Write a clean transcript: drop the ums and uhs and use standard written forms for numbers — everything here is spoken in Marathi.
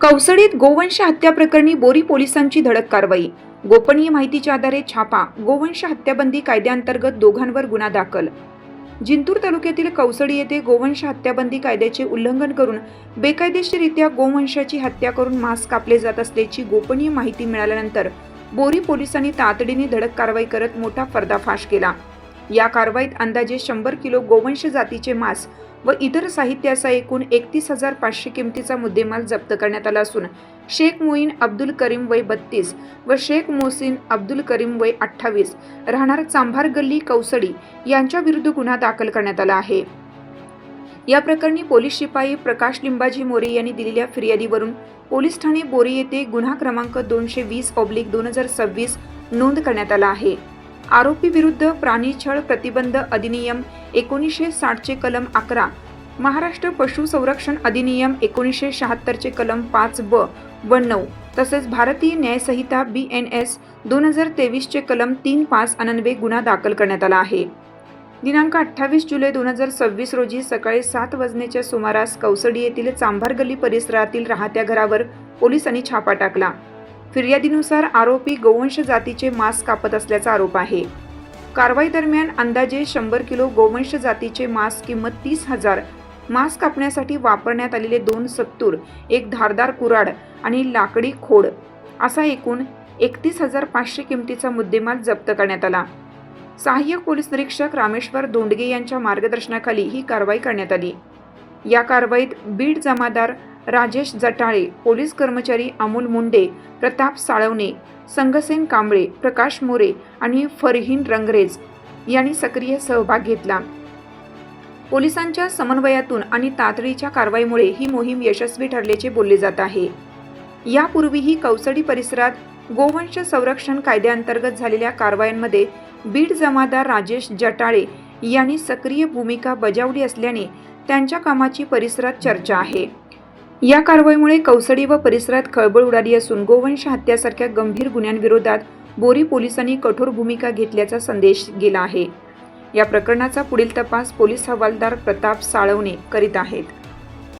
कौसडीत गोवंश हत्या प्रकरणी बोरी पोलिसांची धडक कारवाई। गोपनीय माहितीच्या आधारे छापा। गोवंश हत्याबंदी कायद्याअंतर्गत दोघांवर गुन्हा दाखल। जिंतूर तालुक्यातील कौसडी येथे गोवंश हत्याबंदी कायद्याचे उल्लंघन करून बेकायदेशीररित्या गोवंशाची हत्या करून मांस कापले जात असल्याची गोपनीय माहिती मिळाल्यानंतर बोरी पोलिसांनी तातडीने धडक कारवाई करत मोठा पर्दाफाश केला। या कारवाईत अंदाजे 100 किलो गोवंश जातीचे मांस व इतर साहित्य असा एकूण 31,500 किमतीचा मुद्देमाल जप्त करण्यात आला असून शेख मोईन अब्दुल करीम वय 32 व शेख मोहसिन अब्दुल करीम वय 28 राहणार चांभार गल्ली कौसडी यांच्या विरुद्ध गुन्हा दाखल करण्यात आला आहे। या प्रकरणी पोलीस शिपाई प्रकाश लिंबाजी मोरे यांनी दिलेल्या फिर्यादीवरून पोलीस ठाणे बोरी येथे गुन्हा क्रमांक 220/2026 नोंद करण्यात आला आहे। आरोपी विरुद्ध प्राणी छळ प्रतिबंध अधिनियम 1960 चे कलम 11, महाराष्ट्र पशु संरक्षण अधिनियम 1976 चे कलम 5(ब) व 9 तसेच भारतीय न्यायसंहिता BNS 2023 चे कलम 3(5) अन्वये गुन्हा दाखल करण्यात आला आहे। दिनांक 28 जुलै 2026 रोजी सकाळी 7 वाजण्याच्या सुमारास कौसडी येथील चांभार गल्ली परिसरातील राहत्या घरावर पोलिसांनी छापा टाकला। फिर्यादीनुसार आरोपी गोवंश जातीचे मांस कापत असल्याचा आरोप आहे। कारवाई दरम्यान अंदाजे 100 किलो गोवंश जातीचे मांस किंमत 30,000, मांस कापण्यासाठी वापरण्यात आलेले 2 सत्तूर, एक धारदार कुऱ्हाड आणि लाकडी खोड असा एकूण 31,500 किमतीचा मुद्देमाल जप्त करण्यात आला। सहाय्यक पोलीस निरीक्षक रामेश्वर दोंडगे यांच्या मार्गदर्शनाखाली ही कारवाई करण्यात आली। या कारवाईत बीड जमादार राजेश जटाळे, पोलीस कर्मचारी अमोल मुंडे, प्रताप साळवणे, संगसेन कांबळे, प्रकाश मोरे आणि फरहीन रंगरेज यांनी सक्रिय सहभाग घेतला। पोलिसांच्या समन्वयातून आणि तातडीच्या कारवाईमुळे ही मोहीम यशस्वी ठरल्याचे बोलले जात आहे। यापूर्वीही कौसडी परिसरात गोवंश संरक्षण कायद्याअंतर्गत झालेल्या कारवायांमध्ये बीड जमादार राजेश जटाळे यांनी सक्रिय भूमिका बजावली असल्याने त्यांच्या कामाची परिसरात चर्चा आहे। या कारवाईमुळे कौसडी व परिसरात खळबळ उडाली असून गोवंश हत्यासारख्या गंभीर गुन्ह्यांविरोधात बोरी पोलिसांनी कठोर भूमिका घेतल्याचा संदेश गेला आहे। या प्रकरणाचा पुढील तपास पोलीस हवालदार प्रताप साळवणे करीत आहेत।